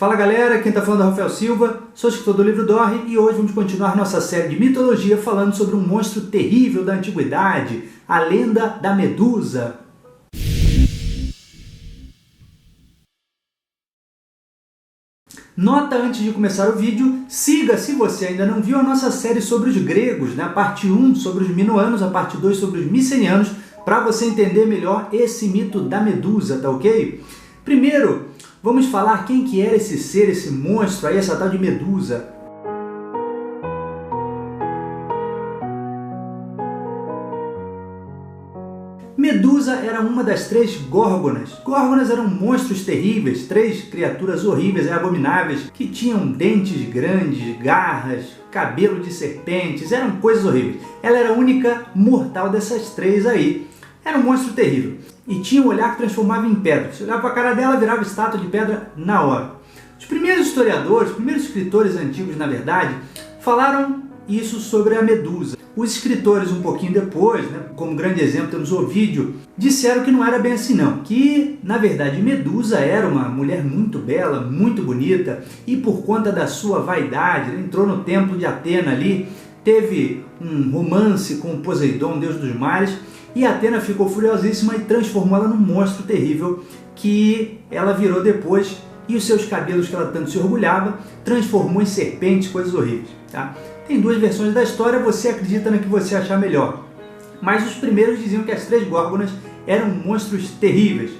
Fala galera, quem está falando é Rafael Silva, sou escritor do livro Dorre e hoje vamos continuar nossa série de mitologia falando sobre um monstro terrível da antiguidade, a lenda da Medusa. Nota antes de começar o vídeo, siga se você ainda não viu a nossa série sobre os gregos, né? A parte 1 sobre os minoanos, a parte 2 sobre os micenianos, para você entender melhor esse mito da Medusa, tá ok? Primeiro, vamos falar quem que era esse ser, esse monstro aí, essa tal de Medusa. Medusa era uma das 3 górgonas. Górgonas eram monstros terríveis, 3 criaturas horríveis e abomináveis que tinham dentes grandes, garras, cabelo de serpentes, eram coisas horríveis. Ela era a única mortal dessas 3 aí. Era um monstro terrível. E tinha um olhar que transformava em pedra. Se olhava para a cara dela, virava estátua de pedra na hora. Os primeiros historiadores, os primeiros escritores antigos, na verdade, falaram isso sobre a Medusa. Os escritores, um pouquinho depois, né, como grande exemplo temos Ovídio, disseram que não era bem assim não. Que, na verdade, Medusa era uma mulher muito bela, muito bonita, e por conta da sua vaidade, entrou no templo de Atena ali, teve um romance com Poseidon, deus dos mares, e Atena ficou furiosíssima e transformou ela num monstro terrível que ela virou depois, e os seus cabelos que ela tanto se orgulhava transformou em serpentes, coisas horríveis. Tá? Tem 2 versões da história, você acredita na que você achar melhor. Mas os primeiros diziam que as 3 górgonas eram monstros terríveis.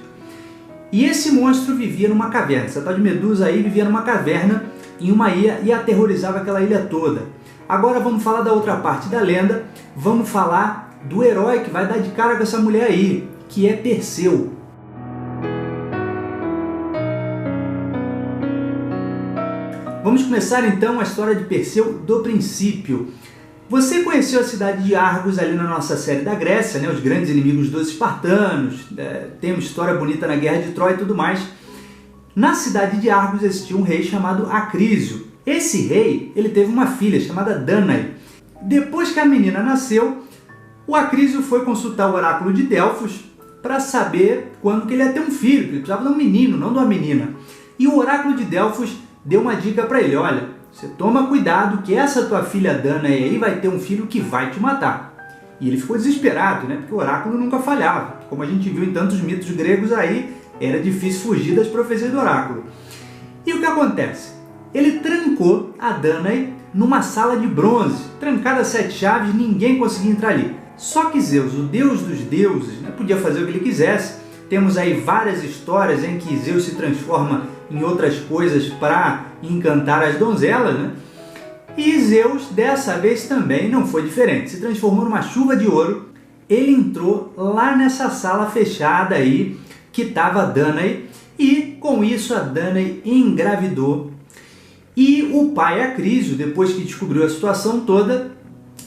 E esse monstro vivia numa caverna. Essa tal de Medusa aí vivia numa caverna, em uma ilha, e aterrorizava aquela ilha toda. Agora vamos falar da outra parte da lenda, vamos falar do herói que vai dar de cara com essa mulher aí, que é Perseu. Vamos começar então a história de Perseu do princípio. Você conheceu a cidade de Argos ali na nossa série da Grécia, né? Os grandes inimigos dos espartanos, tem uma história bonita na Guerra de Troia e tudo mais. Na cidade de Argos existia um rei chamado Acrísio. Esse rei, ele teve uma filha chamada Danae. Depois que a menina nasceu, o Acrísio foi consultar o oráculo de Delfos para saber quando que ele ia ter um filho, ele precisava de um menino, não de uma menina. E o oráculo de Delfos deu uma dica para ele, olha, você toma cuidado que essa tua filha Danae aí vai ter um filho que vai te matar. E ele ficou desesperado, né? Porque o oráculo nunca falhava. Como a gente viu em tantos mitos gregos aí, era difícil fugir das profecias do oráculo. E o que acontece? Ele trancou a Danae numa sala de bronze, trancada a 7 chaves, ninguém conseguia entrar ali. Só que Zeus, o deus dos deuses, né, podia fazer o que ele quisesse. Temos aí várias histórias em que Zeus se transforma em outras coisas para encantar as donzelas, né? E Zeus, dessa vez também não foi diferente. Se transformou numa chuva de ouro. Ele entrou lá nessa sala fechada aí que estava a Danae e com isso a Danae engravidou. E o pai Acrísio, depois que descobriu a situação toda,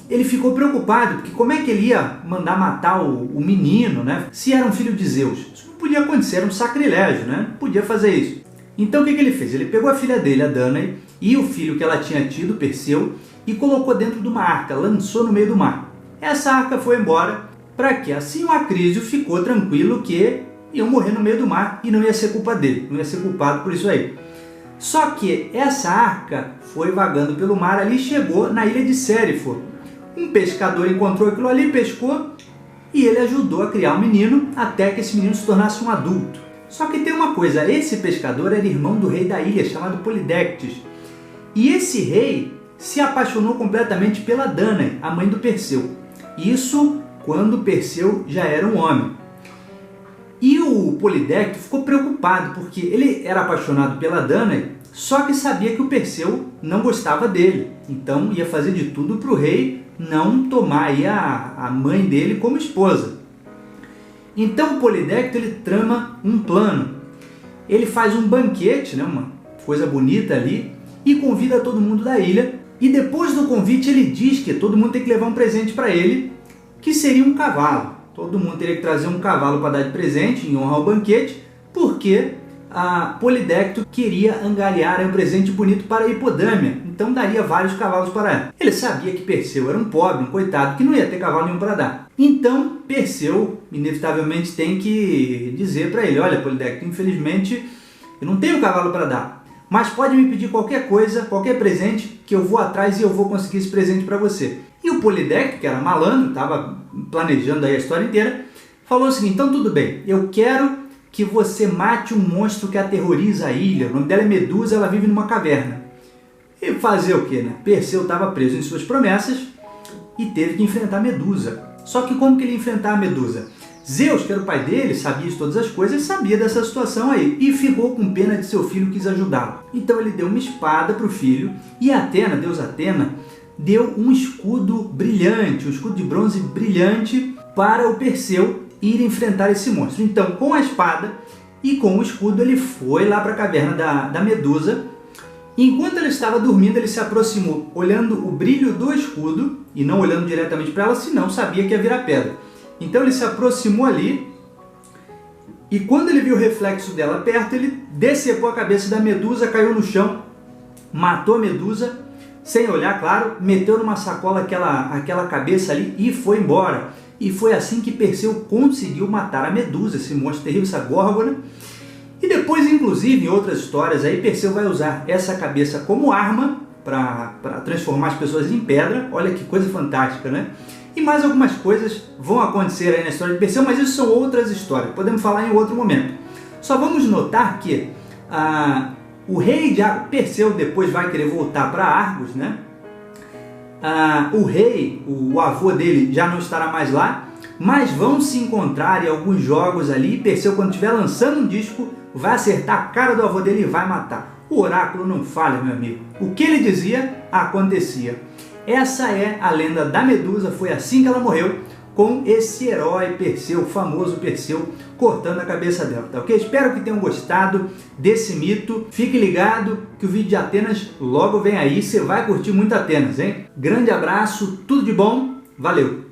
ele ficou preocupado, porque como é que ele ia mandar matar o menino, né? Se era um filho de Zeus? Isso não podia acontecer, era um sacrilégio, né? Não podia fazer isso. Então o que ele fez? Ele pegou a filha dele, a Danae, e o filho que ela tinha tido, Perseu, e colocou dentro de uma arca, lançou no meio do mar. Essa arca foi embora, para que assim o Acrísio ficou tranquilo que iam morrer no meio do mar e não ia ser culpa dele, não ia ser culpado por isso aí. Só que essa arca foi vagando pelo mar ali e chegou na ilha de Sérifo. Um pescador encontrou aquilo ali, pescou e ele ajudou a criar um menino até que esse menino se tornasse um adulto. Só que tem uma coisa, esse pescador era irmão do rei da ilha, chamado Polidectes. E esse rei se apaixonou completamente pela Danae, a mãe do Perseu. Isso quando Perseu já era um homem. E o Polidectes ficou preocupado, porque ele era apaixonado pela Danae, só que sabia que o Perseu não gostava dele. Então ia fazer de tudo para o rei não tomar aí a mãe dele como esposa. Então o Polidectes ele trama um plano. Ele faz um banquete, né, uma coisa bonita ali, e convida todo mundo da ilha. E depois do convite ele diz que todo mundo tem que levar um presente para ele, que seria um cavalo. Todo mundo teria que trazer um cavalo para dar de presente em honra ao banquete, porque a Polidectes queria angariar um presente bonito para a Hipodâmia, então daria vários cavalos para ela. Ele sabia que Perseu era um pobre, um coitado, que não ia ter cavalo nenhum para dar. Então Perseu, inevitavelmente, tem que dizer para ele, olha Polidectes, infelizmente eu não tenho cavalo para dar, mas pode me pedir qualquer coisa, qualquer presente, que eu vou atrás e eu vou conseguir esse presente para você. E o Polydectes, que era malandro, estava planejando aí a história inteira, falou o seguinte: então tudo bem, eu quero que você mate um monstro que aterroriza a ilha. O nome dela é Medusa, ela vive numa caverna. E fazer o que, né? Perseu estava preso em suas promessas e teve que enfrentar Medusa. Só que como que ele ia enfrentar a Medusa? Zeus, que era o pai dele, sabia de todas as coisas, sabia dessa situação aí e ficou com pena de seu filho, quis ajudá-lo. Então ele deu uma espada para o filho e Atena, deusa Atena, deu um escudo brilhante, um escudo de bronze brilhante para o Perseu ir enfrentar esse monstro. Então, com a espada e com o escudo, ele foi lá para a caverna da Medusa. E enquanto ela estava dormindo, ele se aproximou, olhando o brilho do escudo e não olhando diretamente para ela, senão sabia que ia virar pedra. Então ele se aproximou ali e quando ele viu o reflexo dela perto, ele decepou a cabeça da Medusa, caiu no chão, matou a Medusa, sem olhar, claro, meteu numa sacola aquela cabeça ali e foi embora. E foi assim que Perseu conseguiu matar a Medusa, esse monstro terrível, essa górgona. E depois, inclusive, em outras histórias, aí Perseu vai usar essa cabeça como arma para transformar as pessoas em pedra. Olha que coisa fantástica, né? E mais algumas coisas vão acontecer aí na história de Perseu, mas isso são outras histórias, podemos falar em outro momento. Só vamos notar que o rei de Argos, Perseu depois vai querer voltar para Argos, né? O rei, o avô dele, já não estará mais lá, mas vão se encontrar em alguns jogos ali. Perseu, quando estiver lançando um disco, vai acertar a cara do avô dele e vai matar. O oráculo não falha, meu amigo. O que ele dizia, acontecia. Essa é a lenda da Medusa, foi assim que ela morreu, com esse herói Perseu, o famoso Perseu, cortando a cabeça dela, tá ok? Espero que tenham gostado desse mito. Fique ligado que o vídeo de Atenas logo vem aí, você vai curtir muito Atenas, hein? Grande abraço, tudo de bom, valeu!